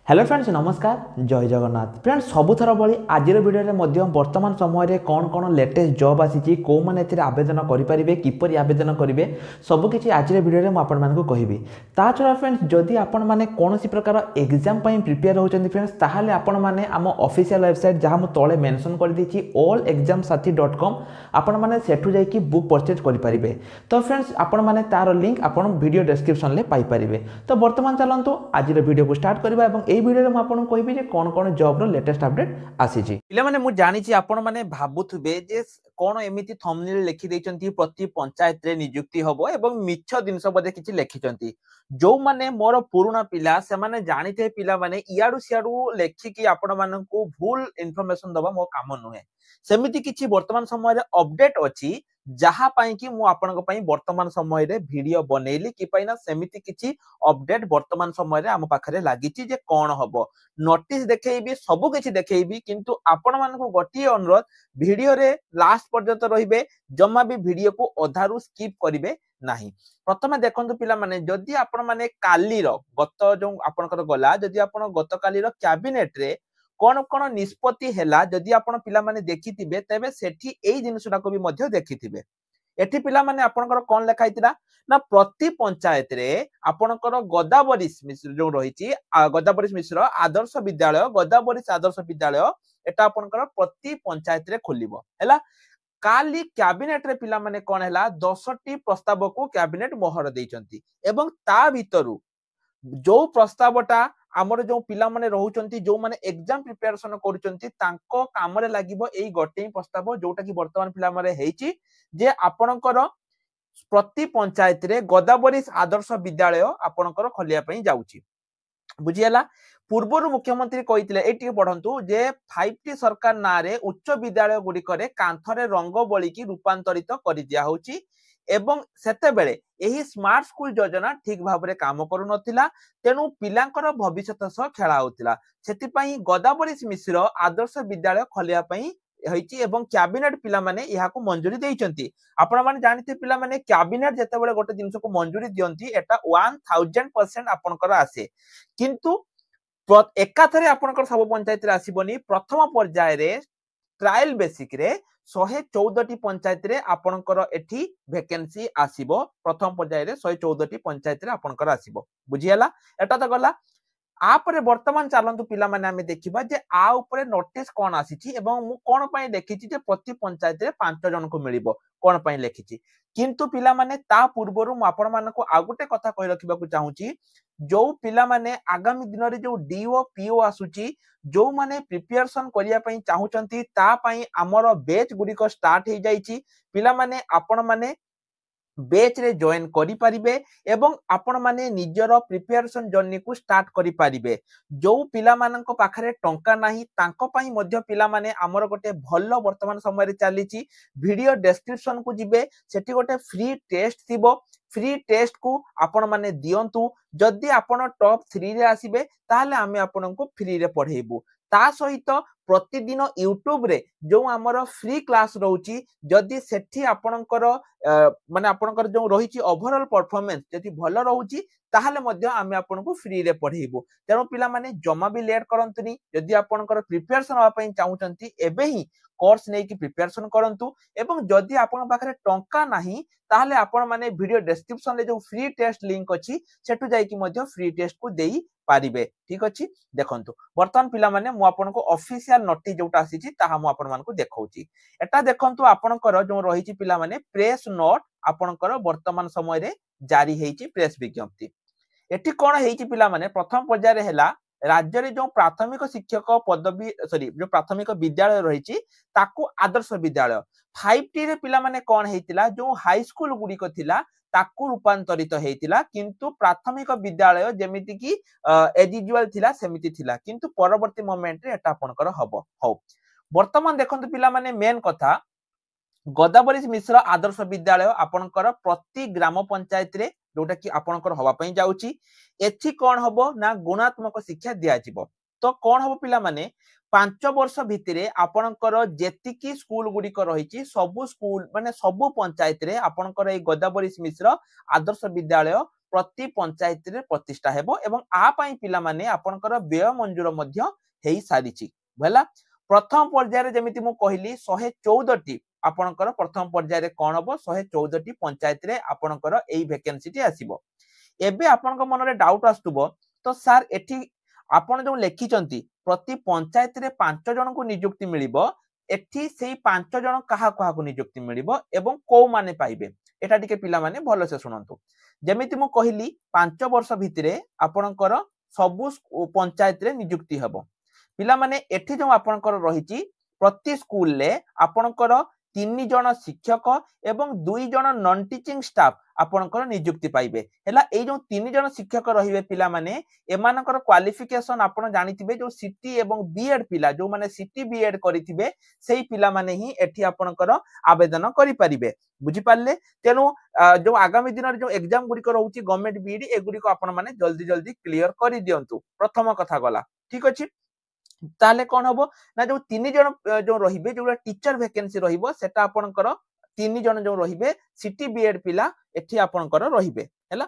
Hello friends नमस्कार जय Jagannath friends सबुथर भाई आज भिडियो वर्तमान समय कौन कौन लेटेस्ट जॉब आसी कौ मैंने आवेदन करेंगे किपर आवेदन करेंगे सबकि आज भिडियो मुझे कहबी ता छड़ा फ्रेंड्स जदि आपण मैंने कौन प्रकार एग्जाम प्रिपेयर होती फ्रेंड्स ताहले आपण मैंने आम ऑफिशियल वेबसाइट जहाँ मुझे तले मेंशन कर देछि allexamsathi.com आपण मैंने सेठू जाइए बुक परचेज करेंगे। तो फ्रेंड्स आपण मैंने तार लिंक आपण वीडियो डिस्क्रिप्शन में पाइपर। तो वर्तमान चलतु आज वीडियो को स्टार्ट करवा भिडियो में आपको कहबी जे कौन कौन जॉब रो लेटेस्ट अपडेट आसी पिले माने मु जानि छी आपण माने भाबुथबे जे कौन एमिति थंबनेल लिखि दैचंती प्रति पंचायत रे नियुक्ति होबो एवं मिछ दिनस बदे किछि लिखिचंती जो माने मोर पुराना पिला से माने जानिथे पिला माने इयाडू सियाडू लेखिकी आपण माननकु भूल इन्फॉर्मेशन दबा मो काम नुहे सेमिति किछि वर्तमान समय रे अपडेट अछि जहा पाई कि मु आपनको पाई वर्तमान समय रे वीडियो बनेली कि पाइना सेमिति किछि अपडेट वर्तमान समय रे हम पाखरे लागिछि जे कोन हबो नोटिस देखैबी सब किछि देखैबी किंतु आपण मानको गोटी अनुरोध वीडियो रे लास्ट पर्यंत रहिबे जम्मा भी वीडियो को अधारु स्किप करिवे नाही। प्रथमे देखंतु पिला माने जदि आपण माने काली रो गत जो आपनकर गला जदि आपण गत काली रो कैबिनेट रे कौन कौन निष्पत्ति हैला जदि आपण पिला माने देखिथिबे तबे सेठी एई जिनिसटा को भी मध्य देखिथिबे। एठी पिला माने आपनकर कोन लेखा हितला ना प्रति पंचायत रे आपनकर गोदावरीश मिश्र जो रहिछि गोदावरीश मिश्र आदर्श विद्यालय एटा आपनकर प्रति पंचायत रे खोलिबो हैला। काली कैबिनेट रे पिला माने कोन हैला 10 टी प्रस्ताव को कैबिनेट मोहर दैचंती एवं ता भितरु जो प्रस्तावटा आमर जो पिला माने रहउचंती जो माने एग्जाम प्रिपरेशन करूचंती तांको काम रे लागिबो एई गोटे प्रस्ताव जोटा कि वर्तमान पिला माने हेची जे आपनकर प्रति पंचायत रे गोदावरीश आदर्श विद्यालय आपनकर खोलिया पई जाउची बुझियला। पूर्वर मुख्यमंत्री कहितले एटी पढंतु जे 5T सरकार ना रे उच्च विद्यालय गुडी करे कांथरे रंग बोली की रूपांतरित करि दिया होची एवं सेते बेले एही स्मार्ट स्कूल योजना ठीक भाबरे काम करू नथिला तेनु पिलांकर भविष्यत सह खेला होतिला सेति पई गोदावरीश मिश्र आदर्श विद्यालय खोलिया पई होईची एवं कैबिनेट पिला माने यहा को मंजूरी देइचंती। आपण माने जानिते पिला माने कैबिनेट जते बेले गोटे जिंस को मंजूरी दियंती एटा 1000% आपनकर आसे किंतु एकाथरे आपनकर सब पंचायत रे आसीबनी प्रथम पर्याय रे ट्रायल बेसिक रे 114 टी पंचायत रे आपनकर एठी वैकेंसी आसीबो प्रथम पर्याय रे 114 टी पंचायत रे आपनकर आसीबो बुझियला। एटा तो गला आपरे वर्तमान चलंतु पिला माने हमें देखिबा जे आ ऊपर नोटिस कोन आसीची एवं मु कोन पई देखिची जे प्रति पंचायत रे 5 जन को मिलिबो कोन पई लेखिची किंतु पिला माने ता पूर्वरु मु आपण मानको आ गुटे कथा कहि रखिबा को चाहूची जो पिला माने आगामी दिन रे जो डीओ पीओ आसुची जो माने प्रिपरेशन करिया पई चाहूचंती ता पई हमर बैच गुडी को स्टार्ट हे जाईची पिला माने आपण माने बैच रे जॉइन करि परिबे एवं आपण माने निजर प्रिपरेशन जर्नी को स्टार्ट करि परिबे जो पिला माननको पाखरे टंका नाही तांको पई मध्य पिला माने हमर गोटे भल्लो वर्तमान समय रे चालीची वीडियो डिस्क्रिप्शन को जिबे सेठी गोटे फ्री टेस्ट थिबो फ्री टेस्ट को आपण माने दियंतु जदि आपण टॉप 3 रे आसीबे ताहले हमें आपनको फ्री रे पढेइबु ता सहित प्रतिदिन यूट्यूब रे जो हमर फ्री क्लास रहउची जदि सेठी आपनकर माने आपनकर जो रहिची ओवरऑल परफॉर्मेंस जदि भलो रहउची ताहले मध्य आमे आपनको फ्री रे पढेइबु तेनो पिला माने जमा भी लेट करंतुनी जदि आपनकर प्रिपरेशन होआ पई चाहउचंती एबे ही कोर्स नै कि प्रिपरेशन करंतु एवं जदि आपन पाखरे टंका नाही ताहले आपण माने वीडियो डिस्क्रिप्शन रे जो फ्री टेस्ट लिंक अछि सेटु जाई कि मध्य फ्री टेस्ट को देई पारिबे ठीक अछि। देखंतु वर्तमान पिला माने मु आपनको ऑफिशियल नोटिस जोटा आसीची ताहा मु आपण मानको देखौची एटा देखंतु आपनकर जो रहिची पिला माने प्रेस नोट आपनकर वर्तमान समय रे जारी हेची प्रेस विज्ञप्ति एठी कोन हेची पिला माने प्रथम पर्याय रे हैला राज्य रे जो प्राथमिक शिक्षक पदवी जो प्राथमिक विद्यालय रहिची ताकू आदर्श विद्यालय 5T रे पिला माने कोन हेतिला जो हाई स्कूल गुडी को थिला ताकू रूपांतरित हेतिला किंतु प्राथमिक विद्यालय जेमिति कि एज यूजुअल थिला सेमिति थिला किंतु परवर्ती मोमेंट रे एटा आपनकर हबो हो। वर्तमान देखंतु पिला माने मेन कथा गोदावरीश मिश्र आदर्श विद्यालय आपनकर प्रति ग्राम पंचायत रे जोटा कि आपनकर हवा पई जाउची एथि कोन हबो ना गुणात्मक शिक्षा दिया जिवो तो कोन हबो पिला माने 5 वर्ष भितरे आपनकर जेतिकी स्कूल गुडी को रहिची सबु स्कूल माने सबु पंचायत रे आपनकर ए गोदावरीश मिश्र आदर्श विद्यालय प्रति पंचायत रे प्रतिष्ठा हेबो एवं आ पई पिला माने आपनकर व्यय मंजूर मध्य हेई सारिछि भला। प्रथम पर्याय रे जेमिति मु कहली 114 टी आपनकर प्रथम पर्याय रे कोन हबो 114 टी पंचायत रे आपनकर एई वैकेंसी टी आसीबो। एबे आपनक मन रे डाउट आस्तुबो तो सर एठी आपण जो लेखिचंती प्रति पंचायत रे 5 जन को नियुक्ति मिलिबो एठी सेही 5 जन कहा कहा को नियुक्ति मिलिबो एवं को माने पाइबे एटा टिके पिला माने भलो से सुनंतु। जेमिति मु कहली 5 वर्ष भितरे आपनकर सबु पंचायत रे नियुक्ति हबो पिला माने एठी जो आपनकर रहिची प्रति स्कूल ले आपनकर 3 जन शिक्षक एवं 2 जन नॉन टीचिंग स्टाफ आपनकर नियुक्ति पाइबे हैला। ए जो 3 जन शिक्षक रहिबे पिला माने एमानकर क्वालिफिकेशन आपण जानिथिबे जो सिटी एवं बीएड पिला जो माने सिटी बीएड करिथिबे सेही पिला माने ही एठी आपनकर आवेदन करि परिबे बुझी पारले। तेनु जो आगामी दिन जो एग्जाम गुडी को रहउची गवर्नमेंट बीडी ए गुडी को आपण माने जल्दी जल्दी क्लियर करि दियंतु प्रथम कथा गला ठीक अछि। ताले कोन हबो ना जो 3 जन जो रहिबे जो टीचर वैकेंसी रहिबो सेटा आपनकर 3 जन जो रहिबे सिटी बीएड पिला एठी आपनकर रहिबे हैला।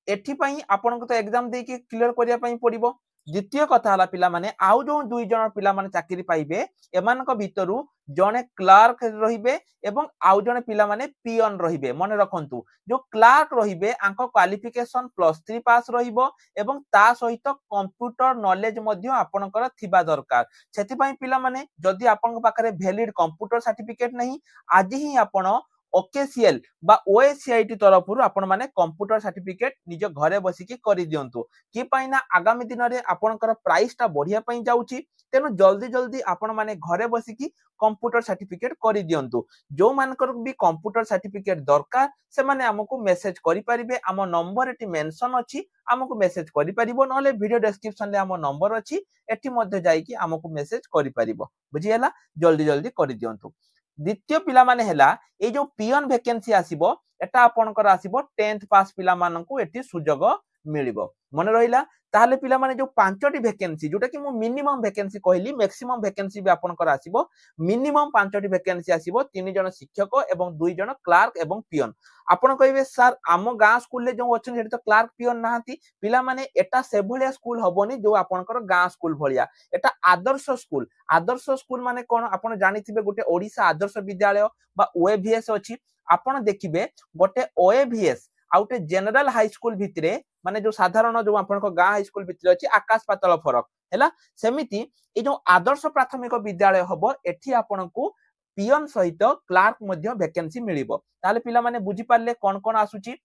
एठी पई आपनको तो एग्जाम दे के क्लियर करिया पई पड़िबो। द्वितीय कथा हला पिला माने आउ जो 2 जन पिला माने चाकरी पाइबे एमानक भितरु जने क्लार्क रहिबे एवं आउ जने पिला माने पियन रहिबे। मन रखंतु जो क्लार्क रहिबे आंको क्वालिफिकेशन +3 पास रहिबो एवं ता सहित कंप्यूटर नॉलेज मध्ये आपनकर थिबा दरकार। सेति पई पिला माने जदी आपनक पाखरे वैलिड कंप्यूटर सर्टिफिकेट नहीं आज ही आपण ओकेसीएल बा ओएसीआईटी तरफरु आपण माने कंप्यूटर सर्टिफिकेट निज घरे बसी की करि दियंतु कि पाइना आगामी दिन रे आपनकर प्राइस ता बढ़िया पई जाउची। तेनु जल्दी जल्दी आपण माने घरे बसी की कंप्यूटर सर्टिफिकेट करि दियंतु। जो मानकर भी कंप्यूटर सर्टिफिकेट दरकार से माने हमकु मेसेज करि परिबे आम नंबर एटी मेंशन अछि हमकु मेसेज करि परिबो नहले वीडियो डिस्क्रिप्शन ले आम नंबर अछि एटी मध्ये जाई की हमकु मेसेज करि परिबो बुझी हैला जल्दी जल्दी करि दियंतु। द्वितीय पिला माने हैला ए जो पियन वैकेंसी आसीबो एटा आपनकर आसीबो 10th पास पिला माननकु एटी सुजोग मिलिबो मन रहिला। ताहले पिला माने जो 5टी वैकेंसी जोटा कि मु मिनिमम वैकेंसी कहली मैक्सिमम वैकेंसी भी आपनकर आसीबो मिनिमम 5टी वैकेंसी आसीबो 3 जन शिक्षक एवं 2 जन क्लार्क एवं पियन। आपण कहबे सर आम गां स्कूल ले जो अछन हेटी तो क्लार्क पियन नाहंती पिला माने एटा से भलिया स्कूल हबोनी जो आपनकर गां स्कूल भलिया एटा आदर्श स्कूल माने कोन आपण जानिथिबे गोटे ओडिसा आदर्श विद्यालय बा ओएवीएस अछि आपण देखिबे गोटे ओएवीएस आउटे जनरल हाई स्कूल भितरे माने जो साधारण जो आपन को गां हाई स्कूल भितरे अछि आकाश पाताल फरक हैला। सेमिति ए जो आदर्श प्राथमिक विद्यालय हबो एठी आपन को पियन सहित क्लार्क मध्ये वैकेंसी मिलिबो। ताले पिला माने बुझी पारले कोन कोन आसुची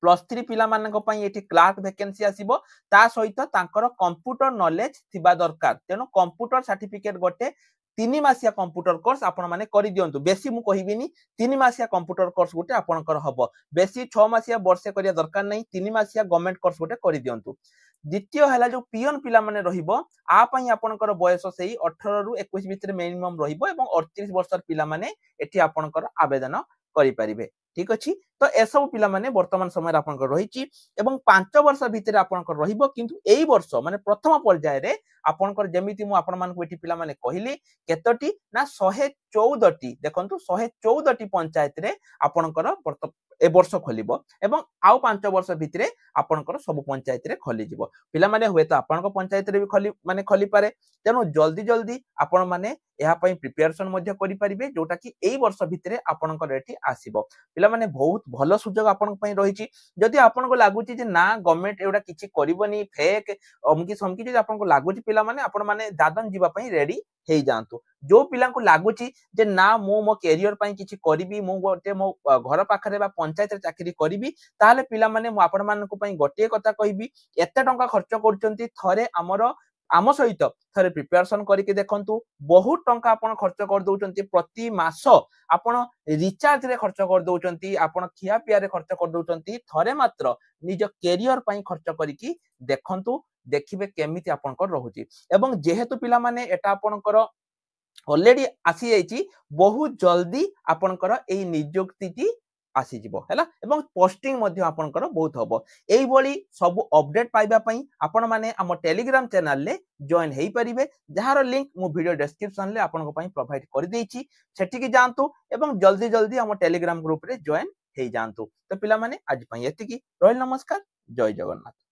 +3 पिला मानक पई एठी क्लार्क वैकेंसी आसीबो ता सहित तांकर कंप्यूटर नॉलेज थिबा दरकार। तेनो कंप्यूटर सर्टिफिकेट गोटे 3 मासिया कंप्यूटर कोर्स आपण माने करि दियंतु बेसी मु कहिबिनी 3 मासिया कंप्यूटर कोर्स गोटे आपनकर हबो बेसी 6 मासिया वर्षे करिया दरकार नै 3 मासिया गवर्नमेंट कोर्स गोटे करि दियंतु। द्वितीय हैला जो पियन पिला माने रहिबो आ पई आपनकर बयस सेही 18 रु 21 भितरे मिनिमम रहिबो एवं 38 वर्षर पिला माने एठी आपनकर आवेदन करि परिबे ठीक अछि। तो एसब पिला माने वर्तमान समय आपनकर रहिची एवं 5 वर्ष भितरे आपनकर रहिबो किंतु एई वर्ष माने प्रथम पर्याय रे आपनकर जेमिति मु आपण मानकु एठी पिला माने कहिली केतोटी ना 114 टी देखंतु 114 टी पंचायत रे आपनकर ए वर्ष खोलिबो एवं आउ 5 वर्ष भितरे आपनकर सब पंचायत रे खोली जिवो। पिला माने हुए तो आपनकर पंचायत रे भी खोली पारे तेनु जल्दी जल्दी आपण माने एहा पई प्रिपरेशन मध्ये करि परिबे जोटा कि एई वर्ष भितरे आपनकर एठी आसीबो। पिला माने बहुत भलो सुजोग आपण पई रहिची जदि आपण को लागुची जे ना गवर्नमेंट एडा किछि करिवनी फेक अमकी समकी जे आपण को लागुची पिला माने आपण माने दादन जीवा पई रेडी हेई जांतु। जो पिला को लागुची जे ना मो कैरियर पई किछि करिवि मो गोटे मो घर पाखरे बा पंचायत रे चाकरी करिवि ताले पिला माने मु आपण मानकु पई गोटे कथा कहिबि एते टंका खर्च करचंती थरे आम सहित थरे प्रिपरेशन करके देखंतु बहुत टंका आपण खर्च कर दउचंती प्रति मास आपण रिचार्ज रे खर्च कर दउचंती आपण खिया पिया रे खर्च कर दउचंती थरे मात्र निज कैरियर पई खर्च करिकी देखंतु देखिबे केमिति आपनकर रहुची एवं जेहेतु पिला माने एटा आपनकर ऑलरेडी आसी जाइची बहुत जल्दी आपनकर एई नियुक्ति आसी जिवो हैला एवं पोस्टिंग मध्ये आपनकर बहुत हबो। एई बोली सब अपडेट पाइबा पई आपण माने हम टेलीग्राम चैनल ले जॉइन हेई परिबे जहार लिंक मु वीडियो डिस्क्रिप्शन ले आपनको पई प्रोवाइड कर देइची सेठी की जानतु एवं जल्दी जल्दी हम टेलीग्राम ग्रुप रे जॉइन ହେଇଯାଆନ୍ତୁ। ତ ପିଲାମାନେ ଆଜି ପାଇଁ ଏତିକି, ରହିଲି ନମସ୍କାର, ଜୟ ଜଗନ୍ନାଥ।